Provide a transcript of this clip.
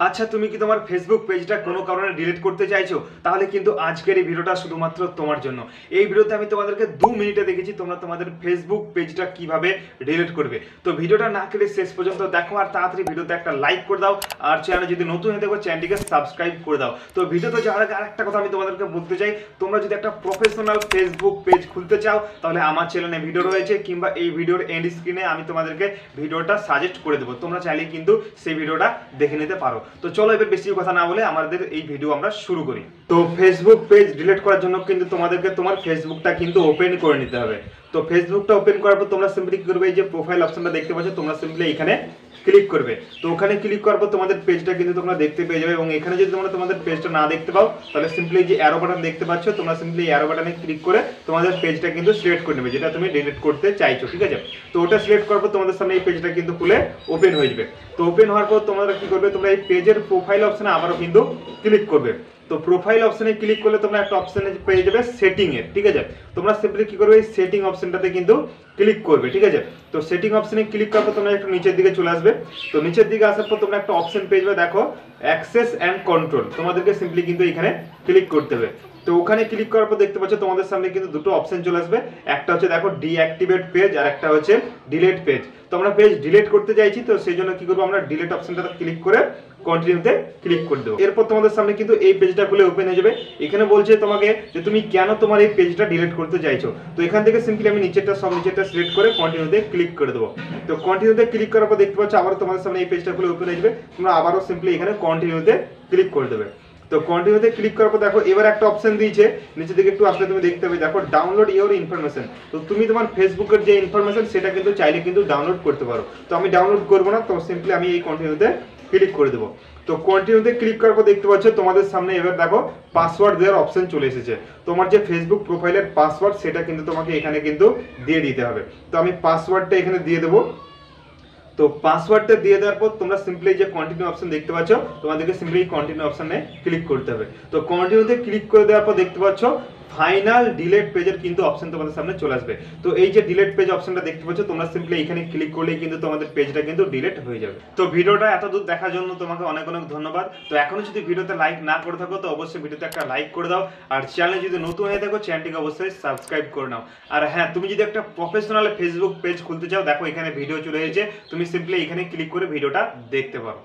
আচ্ছা, তুমি কি তোমার ফেসবুক পেজটা কোনো কারণে ডিলিট করতে চাইছো? তাহলে কিন্তু আজকের এই ভিডিওটা শুধুমাত্র তোমার জন্য। এই ভিডিওতে আমি তোমাদেরকে 2 মিনিটে দেখেছি তোমরা তোমাদের ফেসবুক পেজটা কিভাবে ডিলিট করবে। তো ভিডিওটা না কেটে শেষ পর্যন্ত দেখো আর তাড়াতাড়ি ভিডিওতে একটা লাইক করে দাও আর চ্যানেলে যদি নতুন হয়ে থাকো চ্যানেলটিকে সাবস্ক্রাইব করে দাও। তো ভিডিওতে যাওয়ার আগে আরেকটা কথা আমি তোমাদেরকে বলতে চাই, তোমরা যদি একটা প্রফেশনাল ফেসবুক পেজ খুলতে চাও তাহলে আমার চ্যানেলে ভিডিও রয়েছে কিংবা এই ভিডিওর এন্ড স্ক্রিনে আমি তোমাদেরকে ভিডিওটা সাজেস্ট করে দেবো, তোমরা চাইলে কিন্তু সেই ভিডিওটা দেখে নিতে পারো। তো চলো এবার বেশি কথা না বলে আমাদের এই ভিডিও আমরা শুরু করি। তো ফেসবুক পেজ ডিলিট করার জন্য কিন্তু তোমাদেরকে তোমার ফেসবুকটা কিন্তু ওপেন করে নিতে হবে। তো ফেসবুকটা ওপেন করার পর তোমরা সিম্পলি কি করবে, এই যে প্রোফাইল অপশনটা দেখতে পাচ্ছ তোমরা সিম্পলি এখানে ক্লিক করবে। তো ওখানে ক্লিক করার পর তোমাদের পেজটা কিন্তু তোমরা দেখতে পেয়ে যাবে এবং এখানে যদি তোমরা তোমাদের পেজটা না দেখতে পাও তাহলে সিম্পলি যে অ্যারো বাটন দেখতে পাচ্ছ তোমরা সিম্পলি অ্যারো বাটনে ক্লিক করে তোমাদের পেজটা কিন্তু সিলেক্ট করে নেবে যেটা তুমি ডিলিট করতে চাইছো, ঠিক আছে। তো ওটা সিলেক্ট করার পর তোমাদের সামনে এই পেজটা কিন্তু খুলে ওপেন হয়ে যাবে। তো ওপেন হওয়ার পর তোমরা কি করবে, তোমরা এই পেজের প্রোফাইল অপশনে আবারও কিন্তু ক্লিক করবে। তো প্রোফাইল অপশনে ক্লিক করলে তোমরা একটা অপশনে পেয়ে যাবে সেটিং এর, ঠিক আছে। তোমরা সিম্পলি কি করবে, এই সেটিং অপশনটাতে কিন্তু ক্লিক করবে, ঠিক আছে। তো সেটিং অপশনে ক্লিক করার পর তোমরা একটু নিচের দিকে চলে আসবে। তো নিচের দিকে আসার পর তোমরা একটা অপশন পেয়ে যাবে, দেখো অ্যাক্সেস এন্ড কন্ট্রোল, তোমাদেরকে সিম্পলি কিন্তু এখানে ক্লিক করতে হবে। তো ওখানে ক্লিক করার পর দেখতে পাচ্ছ তোমাদের সামনে কিন্তু দুটো অপশন চলে আসবে, একটা হচ্ছে দেখো ডিঅ্যাক্টিভেট পেজ আর একটা হচ্ছে ডিলিট পেজ। তো আমরা পেজ ডিলিট করতে চাইছি, তো সেই জন্য কি করবো, আমরা ডিলিট অপশনটাতে ক্লিক করে কন্টিনিউতে ক্লিক করে দেবো। এরপর তোমাদের সামনে কিন্তু এই পেজটা খুলে ওপেন হয়ে যাবে। এখানে বলছে তোমাকে যে তুমি কেন তোমার এই পেজটা ডিলিট করতে চাইছো। তো এখান থেকে সিম্পলি আমি নিচেরটা সিলেক্ট করে কন্টিনিউতে ক্লিক করে দেবো। তো কন্টিনিউতে ক্লিক করার পর দেখতে পাচ্ছ আবার তোমাদের সামনে এই পেজটা খুলে ওপেন হয়ে যাবে। তোমরা আবারও সিম্পলি এখানে কন্টিনিউতে ক্লিক করে দেবে। তো কন্টিনিউতে ক্লিক করার পর দেখো এবার একটা অপশন দিয়েছে, নিচে দিকে একটু আসলে তুমি দেখতে পাবে, দেখো ডাউনলোড ইওর ইনফরমেশন। তো তুমি তোমার ফেসবুকের যে ইনফরমেশন সেটা কিন্তু চাইলে কিন্তু ডাউনলোড করতে পারো। তো আমি ডাউনলোড করবো না, তো সিম্পলি আমি এই কন্টিনিউতে ক্লিক করে দেবো। তো কন্টিনিউতে ক্লিক করার পর দেখতে পাচ্ছ তোমাদের সামনে এবার দেখো পাসওয়ার্ড দেওয়ার অপশন চলে এসেছে। তোমার যে ফেসবুক প্রোফাইলের পাসওয়ার্ড সেটা কিন্তু তোমাকে এখানে কিন্তু দিয়ে দিতে হবে। তো আমি পাসওয়ার্ডটা এখানে দিয়ে দেবো। তো পাসওয়ার্ডটা দিয়ে দেওয়ার পর তোমরা সিম্পলি যে কন্টিনিউ অপশন দেখতে পাচ্ছ তোমাদেরকে সিম্পলি কন্টিনিউ অপশনে ক্লিক করতে হবে। তো কন্টিনিউতে ক্লিক করে দেওয়ার পর দেখতে পাচ্ছ ফাইনাল ডিলিট পেজের কিন্তু অপশন তোমাদের সামনে চলে আসবে। তো এই যে ডিলিট পেজ অপশনটা দেখতে পাচ্ছ তোমরা সিম্পলি এখানে ক্লিক করলেই কিন্তু তোমাদের পেজটা কিন্তু ডিলিট হয়ে যাবে। তো ভিডিওটা এত দূর দেখার জন্য তোমাকে অনেক অনেক ধন্যবাদ। তো এখনো যদি ভিডিওতে লাইক না করে থাকো তো অবশ্যই ভিডিওতে একটা লাইক করে দাও আর চ্যানেলে যদি নতুন হয়ে থাকো চ্যানেলটিকে অবশ্যই সাবস্ক্রাইব করে নাও। আর হ্যাঁ, তুমি যদি একটা প্রফেশনাল ফেসবুক পেজ খুলতে চাও দেখো এখানে ভিডিও চলে এসেছে, তুমি সিম্পলি এখানে ক্লিক করে ভিডিওটা দেখতে পারো।